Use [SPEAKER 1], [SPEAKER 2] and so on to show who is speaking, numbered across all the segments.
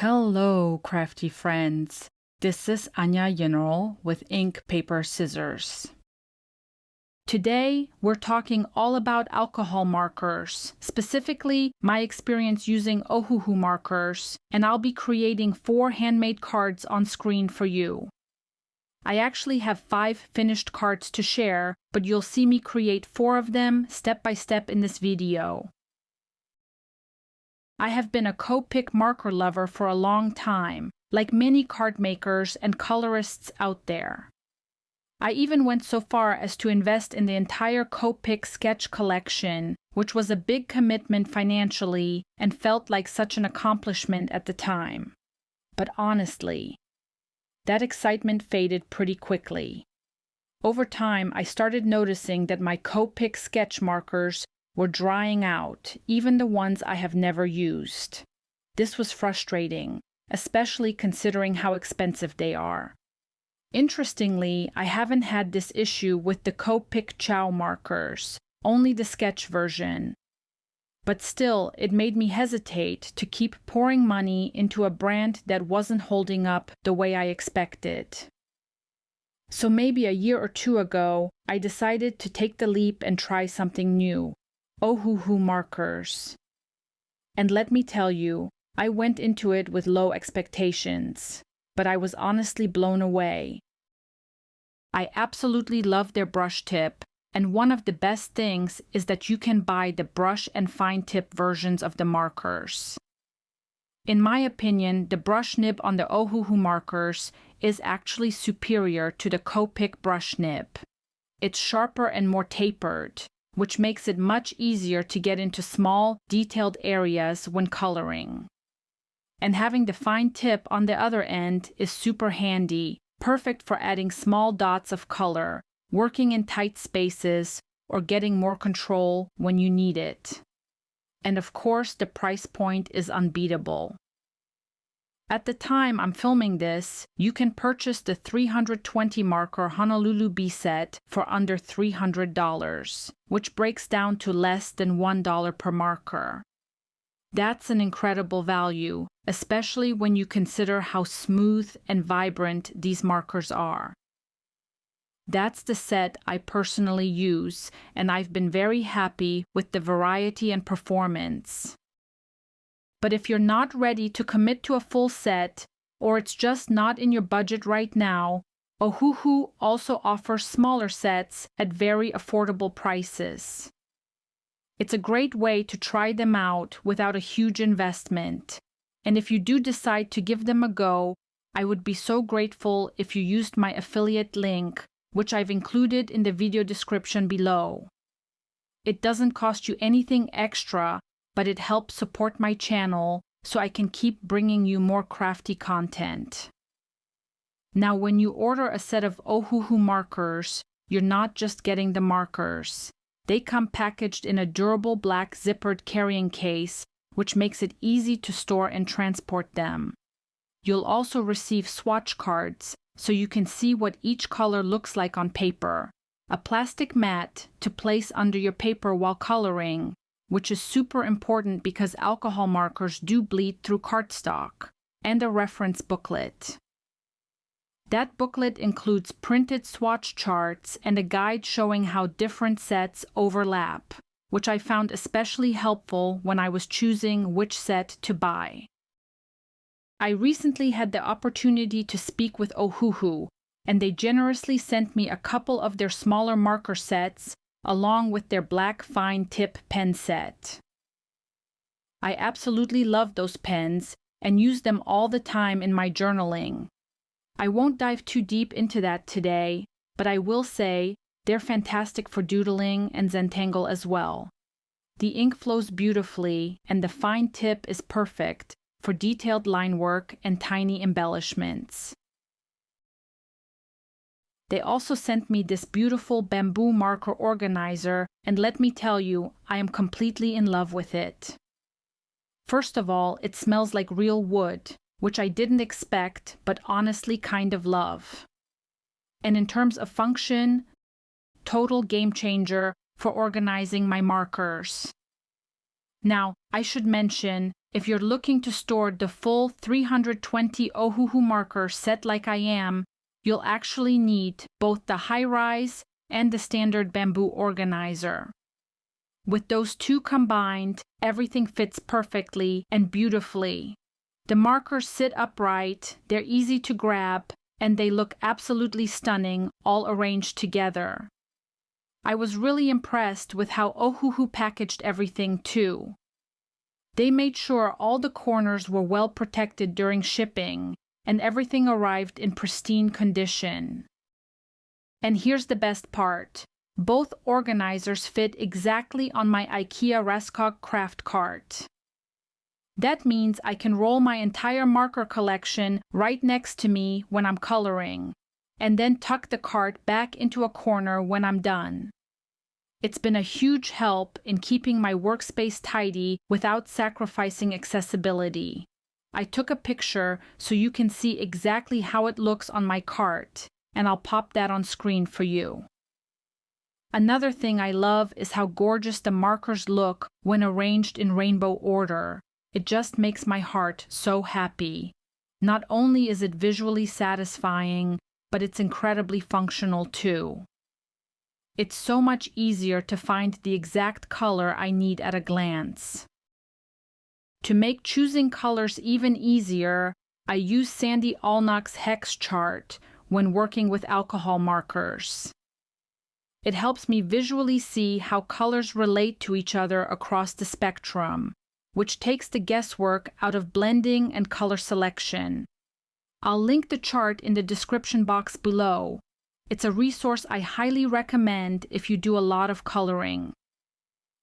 [SPEAKER 1] Hello, crafty friends. This is Anya General with Ink, Paper, Scissors. Today, we're talking all about alcohol markers, specifically my experience using Ohuhu markers, and I'll be creating 4 handmade cards on screen for you. I actually have 5 finished cards to share, but you'll see me create 4 of them step by step in this video. I have been a Copic marker lover for a long time, like many card makers and colorists out there. I even went so far as to invest in the entire Copic sketch collection, which was a big commitment financially and felt like such an accomplishment at the time. But honestly, that excitement faded pretty quickly. Over time, I started noticing that my Copic sketch markers were drying out, even the ones I have never used. This was frustrating, especially considering how expensive they are. Interestingly, I haven't had this issue with the Copic Chow markers, only the sketch version. But still, it made me hesitate to keep pouring money into a brand that wasn't holding up the way I expected. So maybe a year or 2 ago, I decided to take the leap and try something new. Ohuhu markers. And let me tell you, I went into it with low expectations, but I was honestly blown away. I absolutely love their brush tip, and one of the best things is that you can buy the brush and fine tip versions of the markers. In my opinion, the brush nib on the Ohuhu markers is actually superior to the Copic brush nib. It's sharper and more tapered, which makes it much easier to get into small, detailed areas when coloring. And having the fine tip on the other end is super handy, perfect for adding small dots of color, working in tight spaces, or getting more control when you need it. And of course, the price point is unbeatable. At the time I'm filming this, you can purchase the 320 marker Honolulu B set for under $300, which breaks down to less than $1 per marker. That's an incredible value, especially when you consider how smooth and vibrant these markers are. That's the set I personally use, and I've been very happy with the variety and performance. But if you're not ready to commit to a full set, or it's just not in your budget right now, Ohuhu also offers smaller sets at very affordable prices. It's a great way to try them out without a huge investment, and if you do decide to give them a go, I would be so grateful if you used my affiliate link, which I've included in the video description below. It doesn't cost you anything extra, but it helps support my channel so I can keep bringing you more crafty content. Now, when you order a set of Ohuhu markers, you're not just getting the markers. They come packaged in a durable black zippered carrying case, which makes it easy to store and transport them. You'll also receive swatch cards, so you can see what each color looks like on paper, a plastic mat to place under your paper while coloring, which is super important because alcohol markers do bleed through cardstock, and a reference booklet. That booklet includes printed swatch charts and a guide showing how different sets overlap, which I found especially helpful when I was choosing which set to buy. I recently had the opportunity to speak with Ohuhu, and they generously sent me a couple of their smaller marker sets along with their black fine tip pen set. I absolutely love those pens and use them all the time in my journaling. I won't dive too deep into that today, but I will say they're fantastic for doodling and Zentangle as well. The ink flows beautifully, and the fine tip is perfect for detailed line work and tiny embellishments. They also sent me this beautiful bamboo marker organizer, and let me tell you, I am completely in love with it. First of all, it smells like real wood, which I didn't expect, but honestly kind of love. And in terms of function, total game changer for organizing my markers. Now, I should mention, If you're looking to store the full 320 Ohuhu markers set like I am, you'll actually need both the high-rise and the standard bamboo organizer. With those two combined, everything fits perfectly and beautifully. The markers sit upright, they're easy to grab, and they look absolutely stunning all arranged together. I was really impressed with how Ohuhu packaged everything too. They made sure all the corners were well protected during shipping, and everything arrived in pristine condition. And here's the best part. Both organizers fit exactly on my IKEA Raskog craft cart. That means I can roll my entire marker collection right next to me when I'm coloring, and then tuck the cart back into a corner when I'm done. It's been a huge help in keeping my workspace tidy without sacrificing accessibility. I took a picture so you can see exactly how it looks on my cart, and I'll pop that on screen for you. Another thing I love is how gorgeous the markers look when arranged in rainbow order. It just makes my heart so happy. Not only is it visually satisfying, but it's incredibly functional too. It's so much easier to find the exact color I need at a glance. To make choosing colors even easier, I use Sandy Allnock's hex chart when working with alcohol markers. It helps me visually see how colors relate to each other across the spectrum, which takes the guesswork out of blending and color selection. I'll link the chart in the description box below. It's a resource I highly recommend if you do a lot of coloring.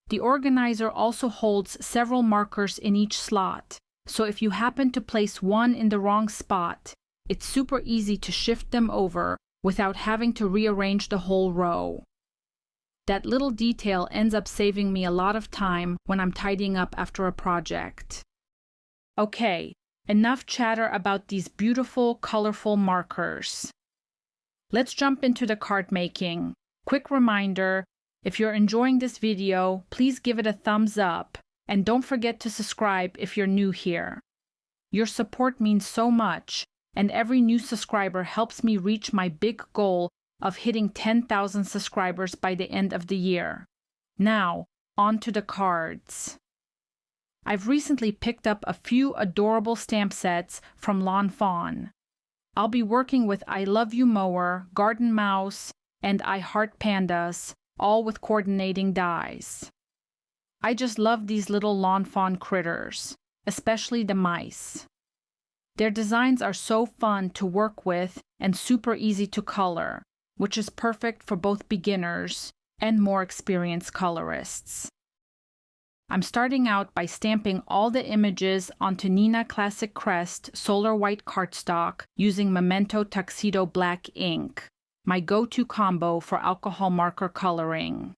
[SPEAKER 1] The organizer also holds several markers in each slot, so if you happen to place one in the wrong spot, it's super easy to shift them over without having to rearrange the whole row. That little detail ends up saving me a lot of time when I'm tidying up after a project. Okay, enough chatter about these beautiful, colorful markers. Let's jump into the card making. Quick reminder, if you're enjoying this video, please give it a thumbs up, and don't forget to subscribe if you're new here. Your support means so much, and every new subscriber helps me reach my big goal of hitting 10,000 subscribers by the end of the year. Now, on to the cards. I've recently picked up a few adorable stamp sets from Fawn. I'll be working with I Love You Mower, Garden Mouse, and I Heart Pandas, all with coordinating dies. I just love these little lawn fawn critters, especially the mice. Their designs are so fun to work with and super easy to color, which is perfect for both beginners and more experienced colorists. I'm starting out by stamping all the images onto Neenah Classic Crest Solar White cardstock using Memento Tuxedo Black ink, my go-to combo for alcohol marker coloring.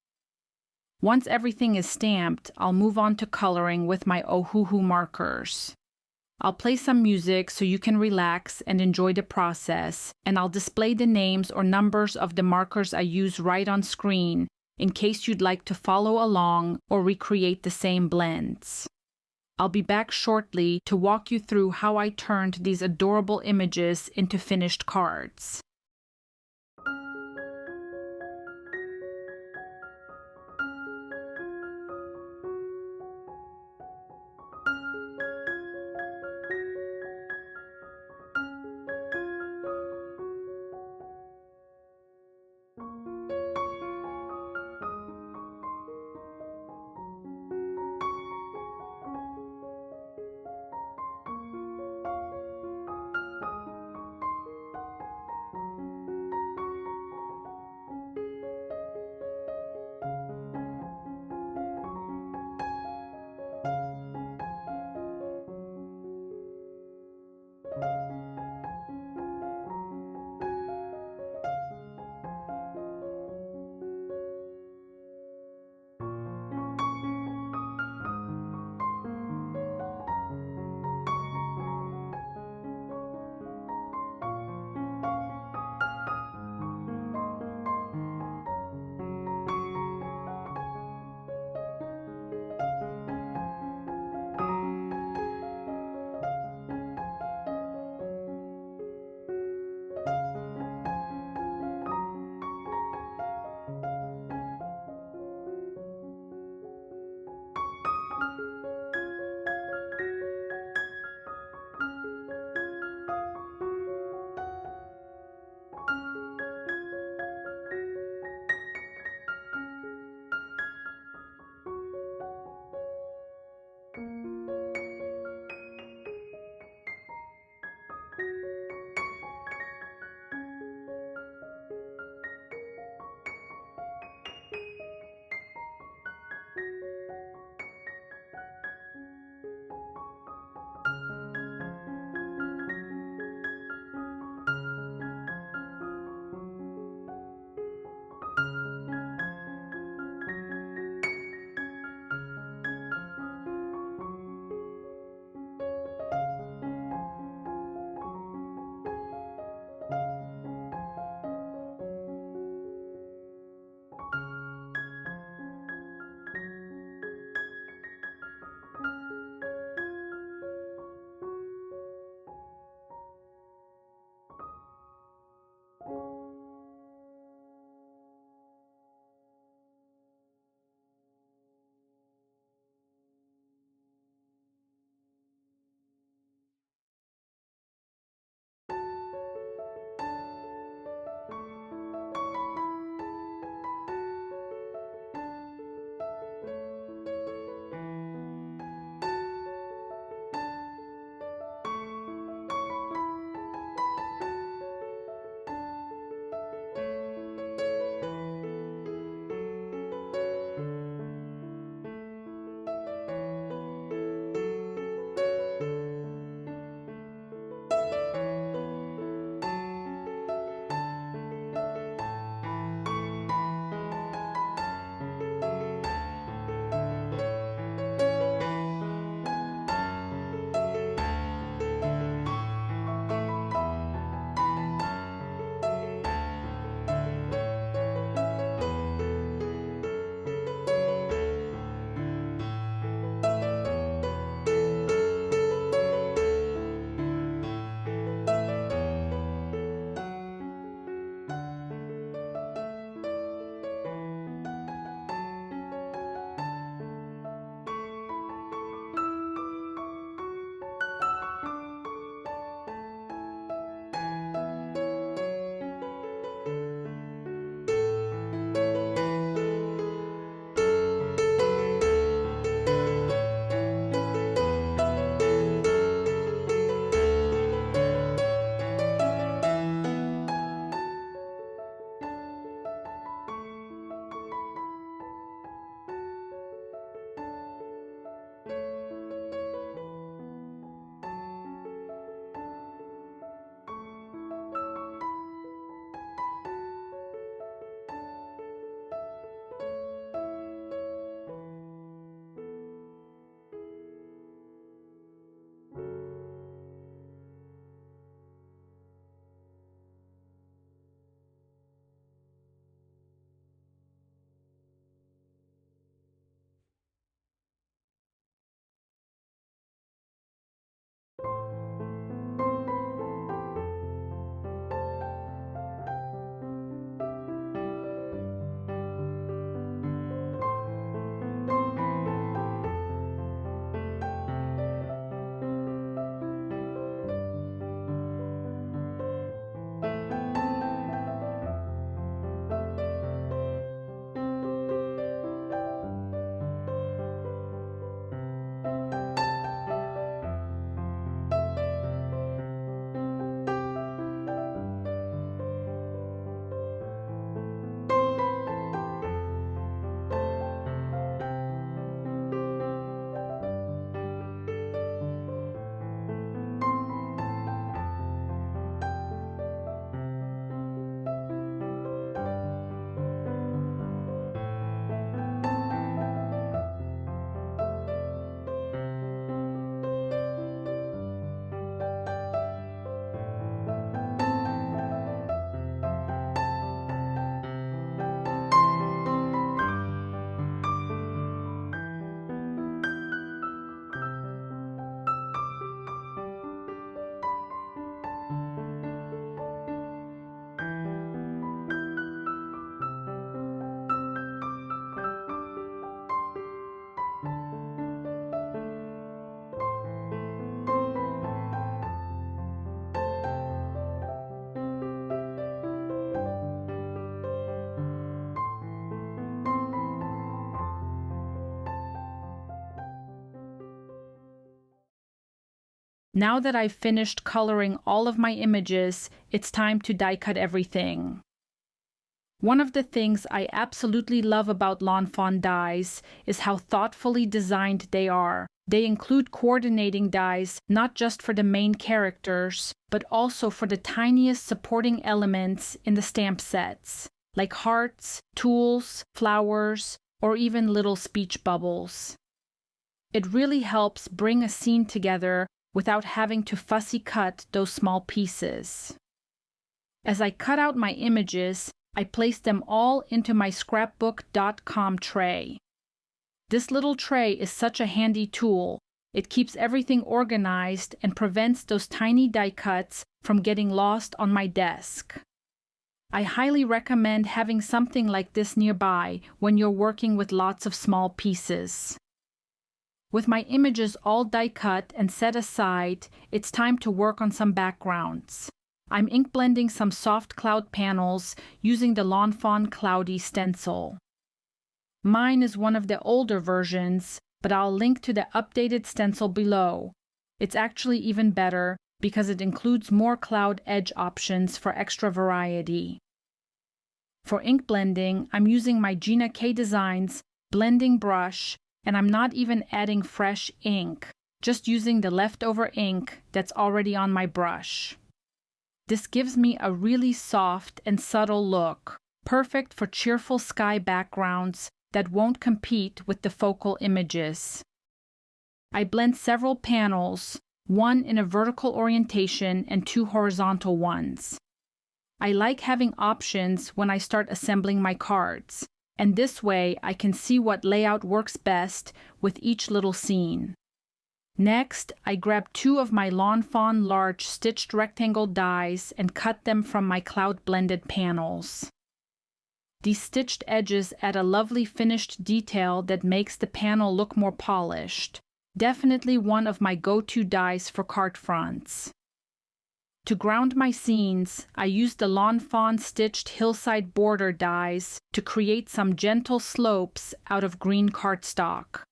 [SPEAKER 1] Once everything is stamped, I'll move on to coloring with my Ohuhu markers. I'll play some music so you can relax and enjoy the process, and I'll display the names or numbers of the markers I use right on screen in case you'd like to follow along or recreate the same blends. I'll be back shortly to walk you through how I turned these adorable images into finished cards. Now that I've finished coloring all of my images, it's time to die cut everything. One of the things I absolutely love about Lawn Fawn dies is how thoughtfully designed they are. They include coordinating dies not just for the main characters, but also for the tiniest supporting elements in the stamp sets, like hearts, tools, flowers, or even little speech bubbles. It really helps bring a scene together without having to fussy cut those small pieces. As I cut out my images, I placed them all into my scrapbook.com tray. This little tray is such a handy tool. It keeps everything organized and prevents those tiny die cuts from getting lost on my desk. I highly recommend having something like this nearby when you're working with lots of small pieces. With my images all die cut and set aside, it's time to work on some backgrounds. I'm ink blending some soft cloud panels using the Lawn Fawn Cloudy stencil. Mine is one of the older versions, but I'll link to the updated stencil below. It's actually even better because it includes more cloud edge options for extra variety. For ink blending, I'm using my Gina K Designs blending brush, and I'm not even adding fresh ink, just using the leftover ink that's already on my brush. This gives me a really soft and subtle look, perfect for cheerful sky backgrounds that won't compete with the focal images. I blend several panels, one in a vertical orientation and two horizontal ones. I like having options when I start assembling my cards, and this way I can see what layout works best with each little scene. Next, I grab two of my Lawn Fawn large stitched rectangle dies and cut them from my cloud blended panels. These stitched edges add a lovely finished detail that makes the panel look more polished. Definitely one of my go-to dies for card fronts. To ground my scenes, I used the Lawn Fawn stitched hillside border dies to create some gentle slopes out of green cardstock.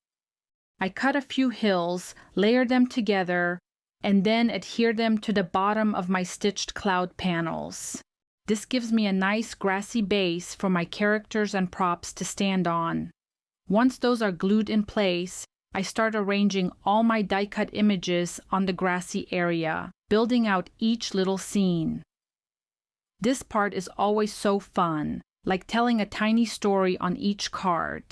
[SPEAKER 1] I cut a few hills, layer them together, and then adhere them to the bottom of my stitched cloud panels. This gives me a nice grassy base for my characters and props to stand on. Once those are glued in place, I start arranging all my die-cut images on the grassy area, building out each little scene. This part is always so fun, like telling a tiny story on each card.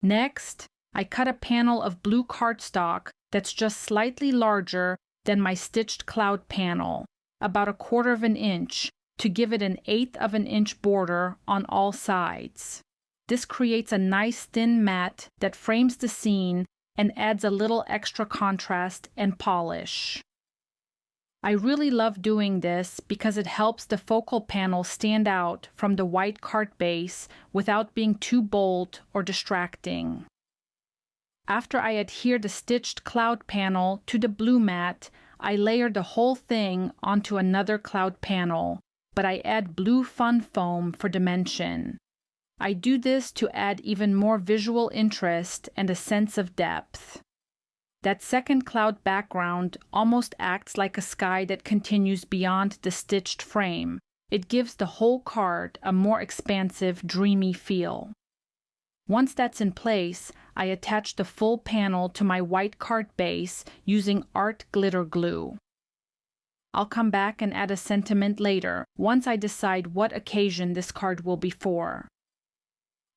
[SPEAKER 1] Next, I cut a panel of blue cardstock that's just slightly larger than my stitched cloud panel, about 1/4 of an inch, to give it an 1/8 of an inch border on all sides. This creates a nice thin mat that frames the scene and adds a little extra contrast and polish. I really love doing this because it helps the focal panel stand out from the white card base without being too bold or distracting. After I adhere the stitched cloud panel to the blue mat, I layer the whole thing onto another cloud panel, but I add blue fun foam for dimension. I do this to add even more visual interest and a sense of depth. That second cloud background almost acts like a sky that continues beyond the stitched frame. It gives the whole card a more expansive, dreamy feel. Once that's in place, I attach the full panel to my white card base using art glitter glue. I'll come back and add a sentiment later, once I decide what occasion this card will be for.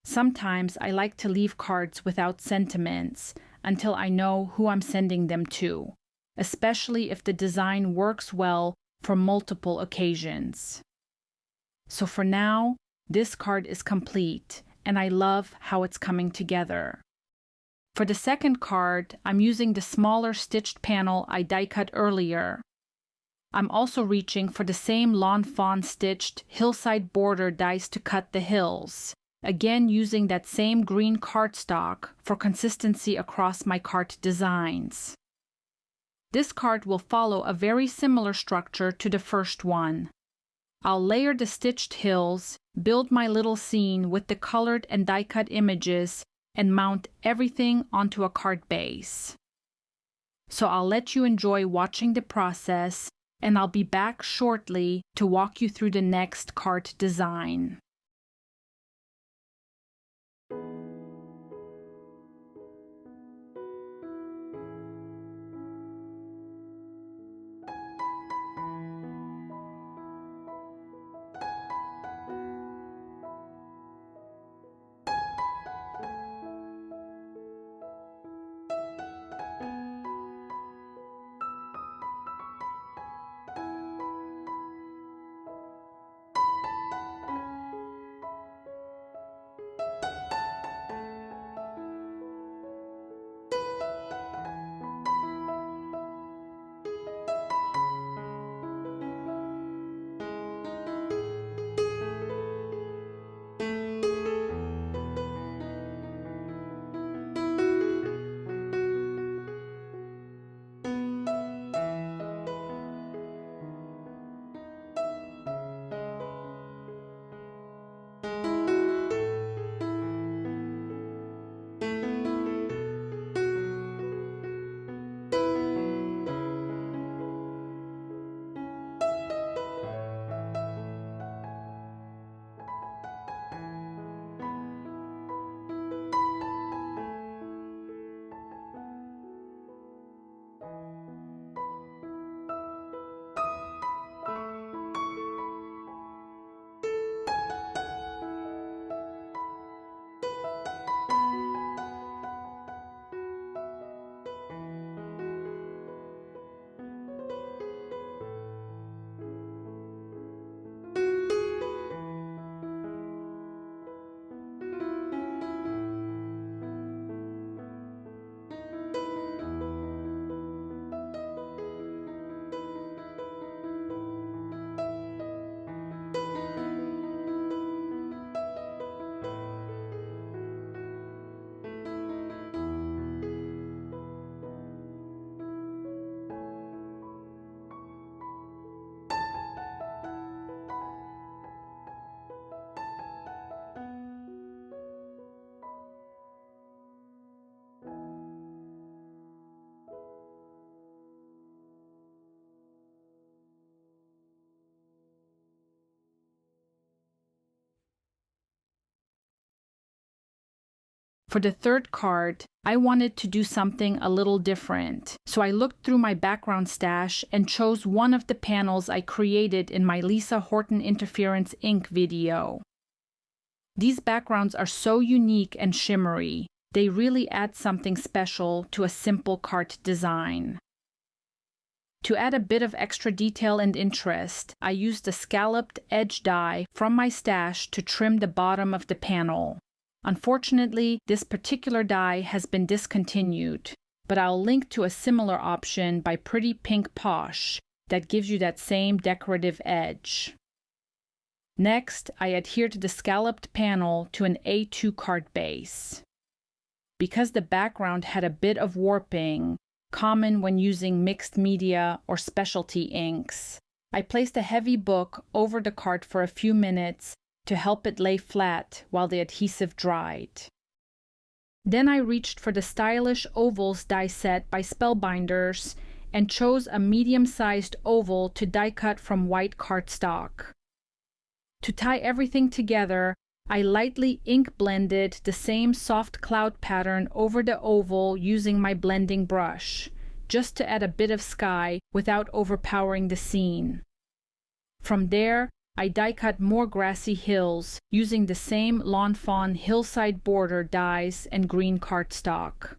[SPEAKER 1] Sometimes I like to leave cards without sentiments until I know who I'm sending them to, especially if the design works well for multiple occasions. So for now, this card is complete, and I love how it's coming together. For the second card, I'm using the smaller stitched panel I die cut earlier. I'm also reaching for the same lawn fawn stitched hillside border dies to cut the hills, again using that same green cardstock for consistency across my card designs. This card will follow a very similar structure to the first one. I'll layer the stitched hills, build my little scene with the colored and die-cut images, and mount everything onto a card base. So I'll let you enjoy watching the process, and I'll be back shortly to walk you through the next card design. For the third card, I wanted to do something a little different, so I looked through my background stash and chose one of the panels I created in my Lisa Horton Interference Ink video. These backgrounds are so unique and shimmery. They really add something special to a simple cart design. To add a bit of extra detail and interest, I used a scalloped edge die from my stash to trim the bottom of the panel. Unfortunately, this particular die has been discontinued, but I'll link to a similar option by Pretty Pink Posh that gives you that same decorative edge. Next, I adhered the scalloped panel to an A2 card base. Because the background had a bit of warping, common when using mixed media or specialty inks, I placed a heavy book over the card for a few minutes to help it lay flat while the adhesive dried. Then I reached for the stylish ovals die set by Spellbinders and chose a medium-sized oval to die cut from white cardstock. To tie everything together, I lightly ink blended the same soft cloud pattern over the oval using my blending brush, just to add a bit of sky without overpowering the scene. From there, I die cut more grassy hills using the same Lawn Fawn hillside border dies and green cardstock.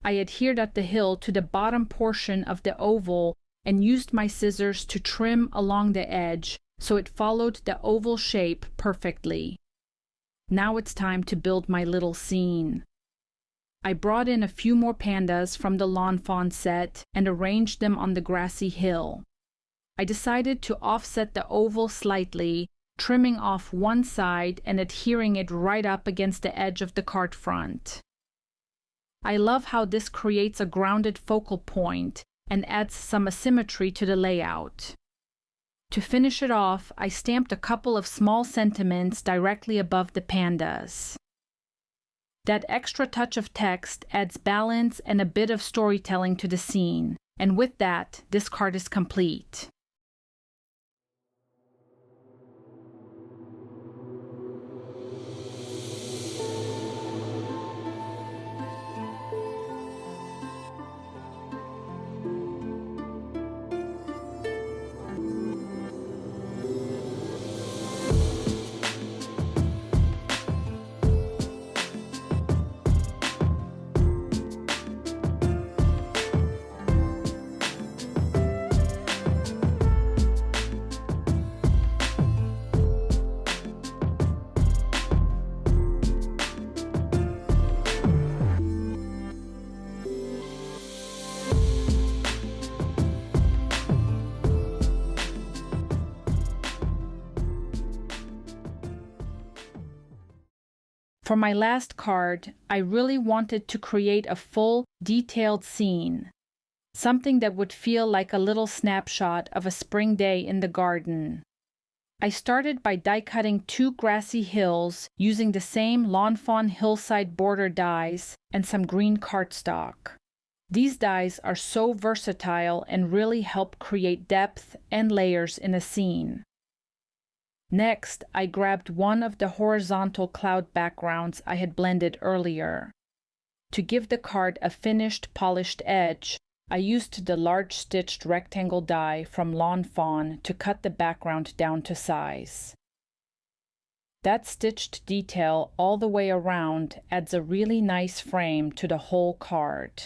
[SPEAKER 1] I adhered at the hill to the bottom portion of the oval and used my scissors to trim along the edge so it followed the oval shape perfectly. Now it's time to build my little scene. I brought in a few more pandas from the Lawn Fawn set and arranged them on the grassy hill. I decided to offset the oval slightly, trimming off one side and adhering it right up against the edge of the card front. I love how this creates a grounded focal point and adds some asymmetry to the layout. To finish it off, I stamped a couple of small sentiments directly above the pandas. That extra touch of text adds balance and a bit of storytelling to the scene, and with that, this card is complete. For my last card, I really wanted to create a full, detailed scene, something that would feel like a little snapshot of a spring day in the garden. I started by die cutting 2 grassy hills using the same Lawn Fawn hillside border dies and some green cardstock. These dies are so versatile and really help create depth and layers in a scene. Next, I grabbed one of the horizontal cloud backgrounds I had blended earlier. To give the card a finished, polished edge, I used the large stitched rectangle die from Lawn Fawn to cut the background down to size. That stitched detail all the way around adds a really nice frame to the whole card.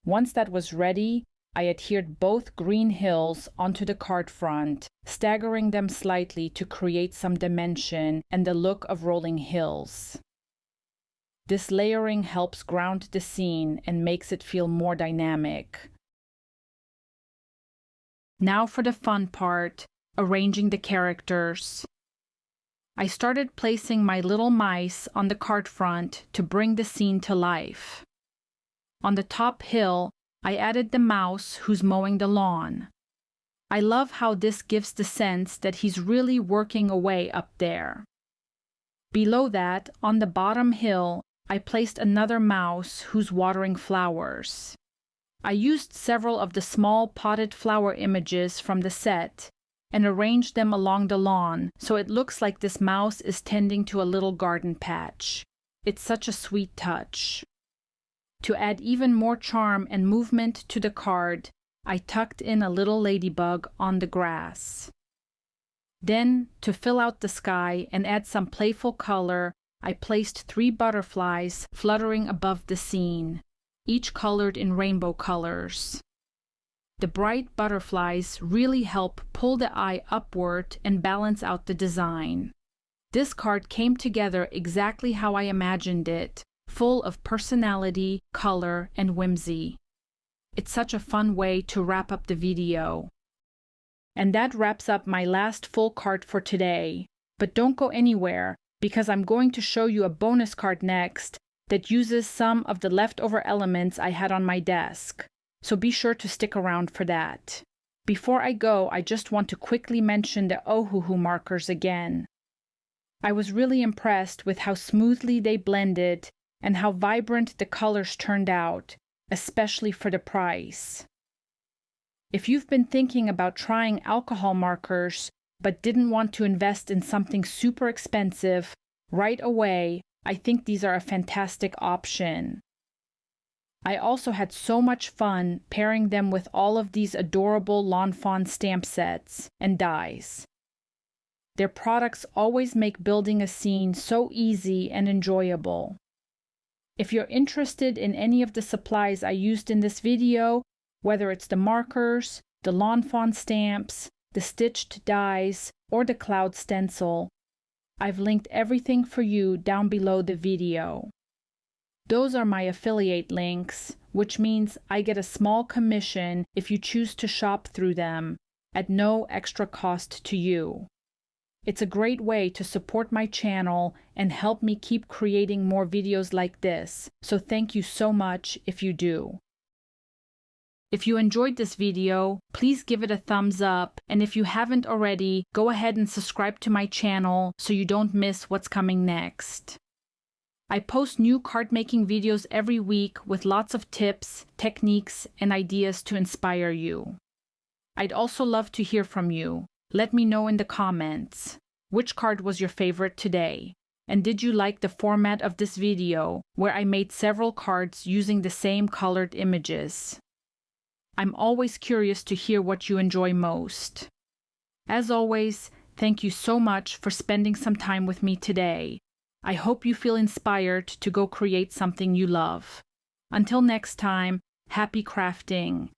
[SPEAKER 1] Once that was ready, I adhered both green hills onto the card front, staggering them slightly to create some dimension and the look of rolling hills. This layering helps ground the scene and makes it feel more dynamic. Now for the fun part, arranging the characters. I started placing my little mice on the card front to bring the scene to life. On the top hill, I added the mouse who's mowing the lawn. I love how this gives the sense that he's really working away up there. Below that, on the bottom hill, I placed another mouse who's watering flowers. I used several of the small potted flower images from the set and arranged them along the lawn so it looks like this mouse is tending to a little garden patch. It's such a sweet touch. To add even more charm and movement to the card, I tucked in a little ladybug on the grass. Then, to fill out the sky and add some playful color, I placed 3 butterflies fluttering above the scene, each colored in rainbow colors. The bright butterflies really help pull the eye upward and balance out the design. This card came together exactly how I imagined it, full of personality, color, and whimsy. It's such a fun way to wrap up the video. And that wraps up my last full card for today. But don't go anywhere, because I'm going to show you a bonus card next that uses some of the leftover elements I had on my desk. So be sure to stick around for that. Before I go, I just want to quickly mention the Ohuhu markers again. I was really impressed with how smoothly they blended and how vibrant the colors turned out, especially for the price. If you've been thinking about trying alcohol markers but didn't want to invest in something super expensive right away, I think these are a fantastic option. I also had so much fun pairing them with all of these adorable Lawn Fawn stamp sets and dies. Their products always make building a scene so easy and enjoyable. If you're interested in any of the supplies I used in this video, whether it's the markers, the Lawn Fawn stamps, the stitched dies, or the cloud stencil, I've linked everything for you down below the video. Those are my affiliate links, which means I get a small commission if you choose to shop through them, at no extra cost to you. It's a great way to support my channel and help me keep creating more videos like this, so thank you so much if you do. If you enjoyed this video, please give it a thumbs up, and if you haven't already, go ahead and subscribe to my channel so you don't miss what's coming next. I post new card making videos every week with lots of tips, techniques, and ideas to inspire you. I'd also love to hear from you. Let me know in the comments. Which card was your favorite today? And did you like the format of this video, where I made several cards using the same colored images? I'm always curious to hear what you enjoy most. As always, thank you so much for spending some time with me today. I hope you feel inspired to go create something you love. Until next time, happy crafting.